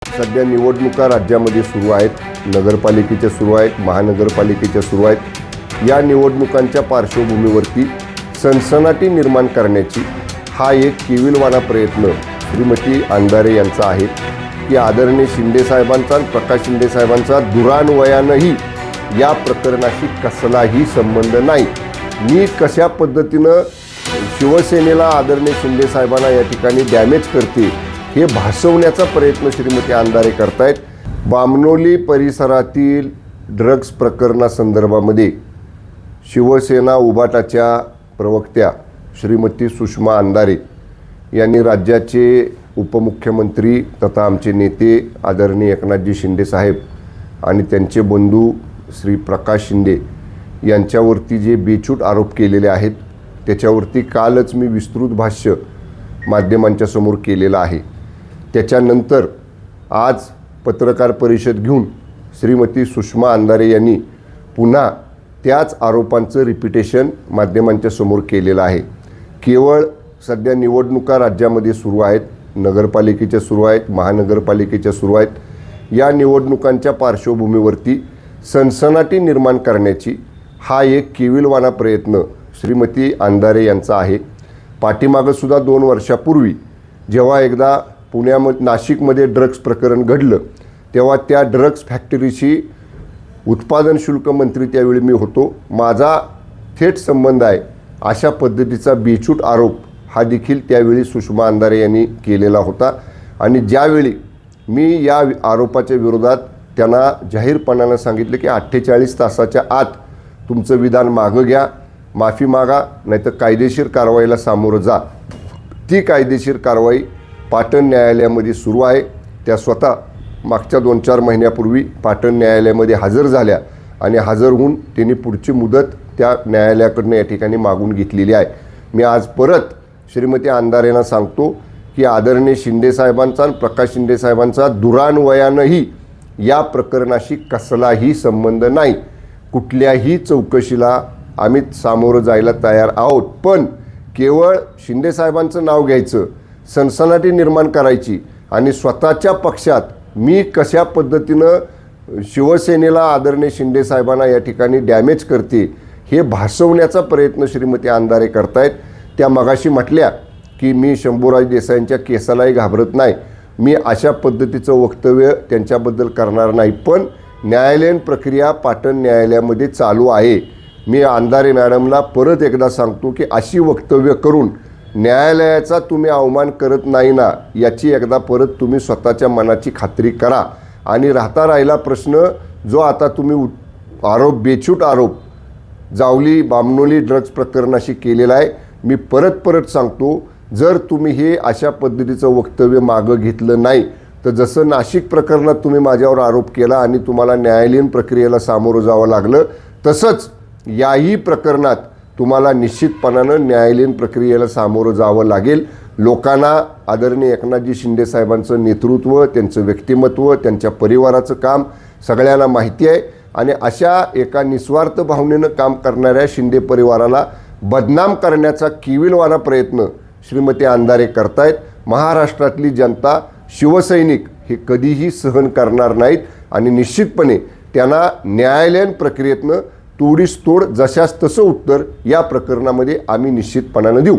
सध्या निवडणुका राज्यामध्ये सुरू आहेत, नगरपालिकेच्या सुरू आहेत, महानगरपालिकेच्या सुरू आहेत। या निवडणुकांच्या पार्श्वभूमीवरती सनसनाटी निर्माण करण्याची हा एक केविलवाणा प्रयत्न श्रीमती अंधारे यांचा आहे की आदरणीय शिंदे साहेबांचा आणि प्रकाश शिंदे साहेबांचा दुरान्वयानंही या प्रकरणाशी कसलाही संबंध नाही। मी कशा पद्धतीनं शिवसेनेला आदरणीय शिंदे साहेबांना या ठिकाणी डॅमेज करते हे भासवण्याचा प्रयत्न श्रीमती अंधारे करतायत। बामणोली परिसरातील ड्रग्ज प्रकरणासंदर्भामध्ये शिवसेना उबाटाच्या प्रवक्त्या श्रीमती सुषमा अंधारे यांनी राज्याचे उपमुख्यमंत्री तथा आमचे नेते आदरणीय एकनाथजी शिंदे साहेब आणि त्यांचे बंधू श्री प्रकाश शिंदे यांच्यावरती जे बेछूट आरोप केलेले आहेत त्याच्यावरती कालच मी विस्तृत भाष्य माध्यमांच्या समोर केलेलं आहे। त्याच्यानंतर आज पत्रकार परिषद घेऊन श्रीमती सुषमा अंधारे यांनी पुन्हा त्याच आरोपांचं रिपिटेशन माध्यमांच्या समोर केलेलं आहे। केवळ सध्या निवडणुका राज्यामध्ये सुरू आहेत, नगरपालिकेच्या सुरू आहेत, महानगरपालिकेच्या सुरू आहेत। या निवडणुकांच्या पार्श्वभूमीवरती सनसनाटी निर्माण करण्याची हा एक केविलवाणा प्रयत्न श्रीमती अंधारे यांचा आहे। पाठीमागंसुद्धा 2 वर्षापूर्वी जेव्हा एकदा नाशिकमध्ये ड्रग्ज प्रकरण घडलं तेव्हा त्या ड्रग्ज फॅक्टरीशी उत्पादन शुल्क मंत्री त्यावेळी मी होतो, माझा थेट संबंध आहे अशा पद्धतीचा बेछूट आरोप हा देखील त्यावेळी सुषमा अंधारे यांनी केलेला होता। आणि ज्यावेळी मी या आरोपाच्या विरोधात त्यांना जाहीरपणानं सांगितलं की 48 तासाच्या आत तुमचं विधान मागं घ्या, माफी मागा, नाहीतर कायदेशीर कारवाईला सामोरं जा। ती कायदेशीर कारवाई पाटण न्यायालयामध्ये सुरू आहे। त्या स्वतः मागच्या 2-4 महिन्यापूर्वी पाटण न्यायालयामध्ये हजर झाल्या आणि हजर होऊन त्यांनी पुढची मुदत त्या न्यायालयाकडनं या ठिकाणी मागून घेतलेली आहे। मी आज परत श्रीमती अंधारेंना सांगतो की आदरणीय शिंदे साहेबांचा आणि प्रकाश शिंदे साहेबांचा दुरान्वयानंही या प्रकरणाशी कसलाही संबंध नाही। कुठल्याही चौकशीला आम्ही सामोरं जायला तयार आहोत, पण केवळ शिंदे साहेबांचं नाव घ्यायचं, सनसनाटी निर्माण करायची आणि स्वतःच्या पक्षात मी कशा पद्धतीनं शिवसेनेला आदरणीय शिंदे साहेबांना या ठिकाणी डॅमेज करते हे भासवण्याचा प्रयत्न श्रीमती अंधारे करतायत। त्या मगाशी म्हटल्या की मी शंभूराज देसाईंच्या केसालाही घाबरत नाही, मी अशा पद्धतीचं वक्तव्य त्यांच्याबद्दल करणार नाही। पण न्यायालयीन प्रक्रिया पाटण न्यायालयामध्ये चालू आहे। मी अंधारे मॅडमला परत एकदा सांगतो की अशी वक्तव्य करून न्यायालयाचा तुम्ही अवमान करत नाही ना याची एकदा परत तुम्ही स्वतःच्या मनाची खात्री करा। आणि राहिला प्रश्न जो आता तुम्ही बेछूट आरोप जावली बामणोली ड्रग्ज प्रकरणाशी केलेला आहे, मी परत सांगतो, जर तुम्ही हे अशा पद्धतीचं वक्तव्य मागं घेतलं नाही तर जसं नाशिक प्रकरणात तुम्ही माझ्यावर आरोप केला आणि तुम्हाला न्यायालयीन प्रक्रियेला सामोरं जावं लागलं, तसंच याही प्रकरणात तुम्हाला निश्चितपणानं न्यायालयीन प्रक्रियेला सामोरं जावं लागेल। लोकांना आदरणीय एकनाथजी शिंदे साहेबांचं नेतृत्व, त्यांचं व्यक्तिमत्व, त्यांच्या परिवाराचं काम सगळ्यांना माहिती आहे आणि अशा एका निस्वार्थ भावनेनं काम करणाऱ्या शिंदे परिवाराला बदनाम करण्याचा केविलवाणा प्रयत्न श्रीमती अंधारे करतायत। महाराष्ट्रातली जनता, शिवसैनिक हे कधीही सहन करणार नाहीत आणि निश्चितपणे त्यांना न्यायालयीन प्रक्रियेतनं तोडीस तोड जशास तसं उत्तर या प्रकरणामध्ये आम्ही निश्चितपणानं देऊ।